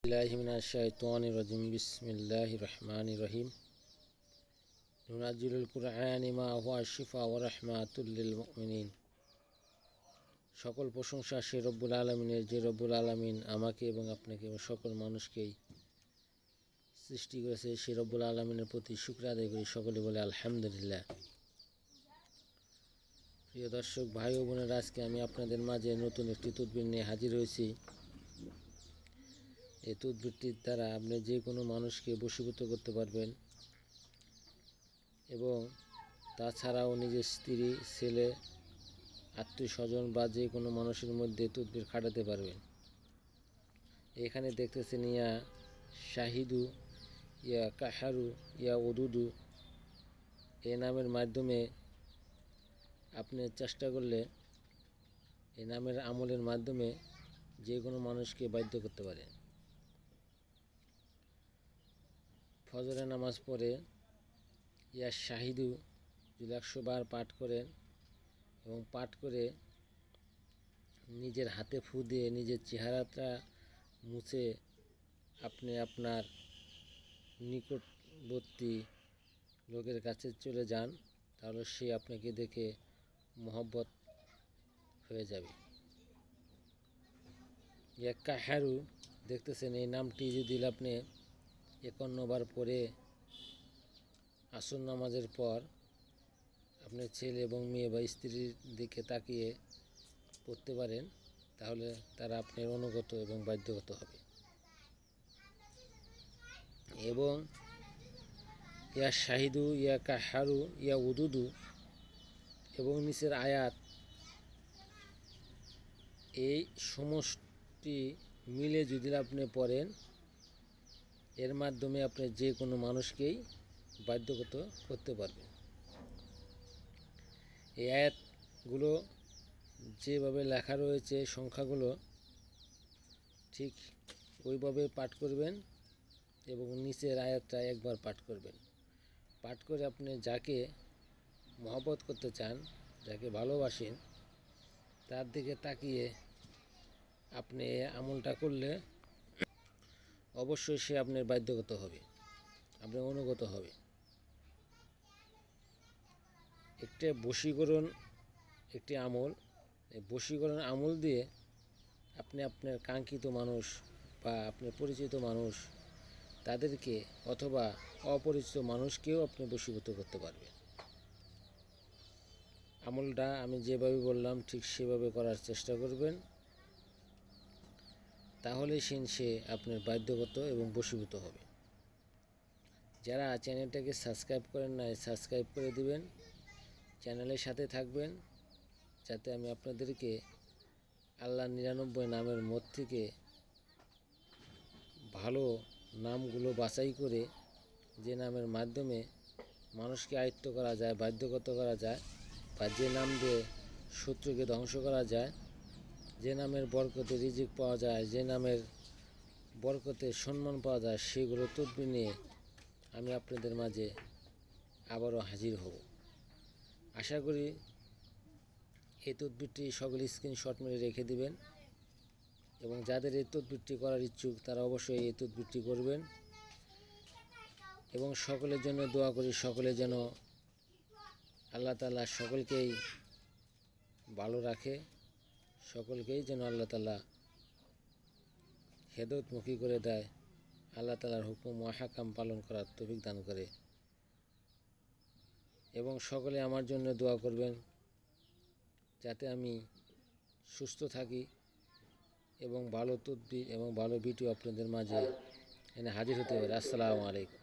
बिस्मिल्लाहिर्रहमानिर्रहीम बिस्मिल्लाहिर्रहमानिर्रहीम नुनाज्जिलुल कुरआनि मा हुवा शिफा व रहमाতুल लिल मुमिनिन। সকল প্রশংসা সে রব্বুল আলামিনের, যে রব্বুল আলামিন আমাকে এবং আপনাকে এবং সকল মানুষকেই সৃষ্টি করেছে। সে রব্বুল আলামিনের প্রতি শুকর আদায় করি, সকলে বলে আলহামদুলিল্লাহ। প্রিয় দর্শক ভাই ও বোনেরা, আজকে আমি আপনাদের মাঝে নতুন একটি তদবির নিয়ে হাজির হয়েছি। এই তদবিরটির দ্বারা আপনি যে কোনো মানুষকে বশীভূত করতে পারবেন এবং তাছাড়াও নিজের স্ত্রী, ছেলে, আত্মীয় স্বজন বা যে কোনো মানুষের মধ্যে তদবির খাটাতে পারবেন। এখানে দেখতেছেন ইয়া শাহিদু, ইয়া কাহারু, ইয়া ওদুদু এই নামের মাধ্যমে আপনি চেষ্টা করলে, এই নামের আমলের মাধ্যমে যে কোনো মানুষকে বাধ্য করতে পারেন। ফজরের নামাজ পড়ে ইয়া শাহিদু যদি 100 বার পাঠ করেন এবং পাঠ করে নিজের হাতে ফু দিয়ে নিজের চেহারাটা মুছে আপনি আপনার নিকটবর্তী লোকের কাছে চলে যান, তাহলে সে আপনাকে দেখে মহব্বত হয়ে যাবে। ইয়া কাহারু দেখতেছেন, এই নামটি যদি আপনি 51 বার পরে আসর নামাজের পর আপনার ছেলে এবং মেয়ে বা স্ত্রীর দিকে তাকিয়ে পড়তে পারেন, তাহলে তারা আপনার অনুগত এবং বাধ্যগত হবে। এবং ইয়া শাহিদু, ইয়া কাহারু, ইয়া উদুদু এবং নিচের আয়াত, এই সমষ্টি মিলে যদি আপনি পড়েন, এর মাধ্যমে আপনি যে কোনো মানুষকেই বাধ্যগত করতে পারবেন। এই আয়াতগুলো যেভাবে লেখা রয়েছে, সংখ্যাগুলো ঠিক ওইভাবে পাঠ করবেন এবং নিচের আয়াতটা একবার পাঠ করবেন। পাঠ করে আপনি যাকে মহব্বত করতে চান, যাকে ভালোবাসেন, তার দিকে তাকিয়ে আপনি আমলটা করলে অবশ্যই সে আপনার বাধ্যগত হবে, আপনার অনুগত হবে। একটা বশীকরণ, একটি আমল। এই বশীকরণ আমল দিয়ে আপনি আপনার কাঙ্ক্ষিত মানুষ বা আপনার পরিচিত মানুষ, তাদেরকে অথবা অপরিচিত মানুষকেও আপনি বশীভূত করতে পারবেন। আমলটা আমি যেভাবে বললাম ঠিক সেভাবে করার চেষ্টা করবেন, তাহলে সে আপনার বাধ্যগত এবং বশীভূত হবে। যারা চ্যানেলটাকে সাবস্ক্রাইব করেন নাই, সাবস্ক্রাইব করে দিবেন, চ্যানেলের সাথে থাকবেন, যাতে আমি আপনাদেরকে আল্লাহর 99 নামের মধ্যে থেকে ভালো নামগুলো বাছাই করে, যে নামের মাধ্যমে মানুষকে আয়ত্ত করা যায়, বাধ্যগত করা যায়, বা যে নাম দিয়ে শত্রুকে ধ্বংস করা যায়, যে নামের বরকতে রিজিক পাওয়া যায়, যে নামের বরকতে সম্মান পাওয়া যায়, সেগুলো তদবির নিয়ে আমি আপনাদের মাঝে আবারও হাজির হব। আশা করি এই তদবিরটি সকলে স্ক্রিনশট মেরে রেখে দিবেন এবং যাদের এই তদবিরটি করার ইচ্ছুক তারা অবশ্যই এই তদবিরটি করবেন। এবং সকলের জন্য দোয়া করি, সকলে যেন আল্লাহ তাআলা সকলকেই ভালো রাখে, সকলকেই যেন আল্লাহ তাআলা হেদায়েতমুখী করে দেয়, আল্লাহ তাআলার হুকুম ও আহকাম পালন করার তৌফিক দান করে। এবং সকলে আমার জন্য দোয়া করবেন, যাতে আমি সুস্থ থাকি এবং ভালো তদবির এবং ভালো ভিডিও আপনাদের মাঝে এনে হাজির হতে পারি। আসসালামু আলাইকুম।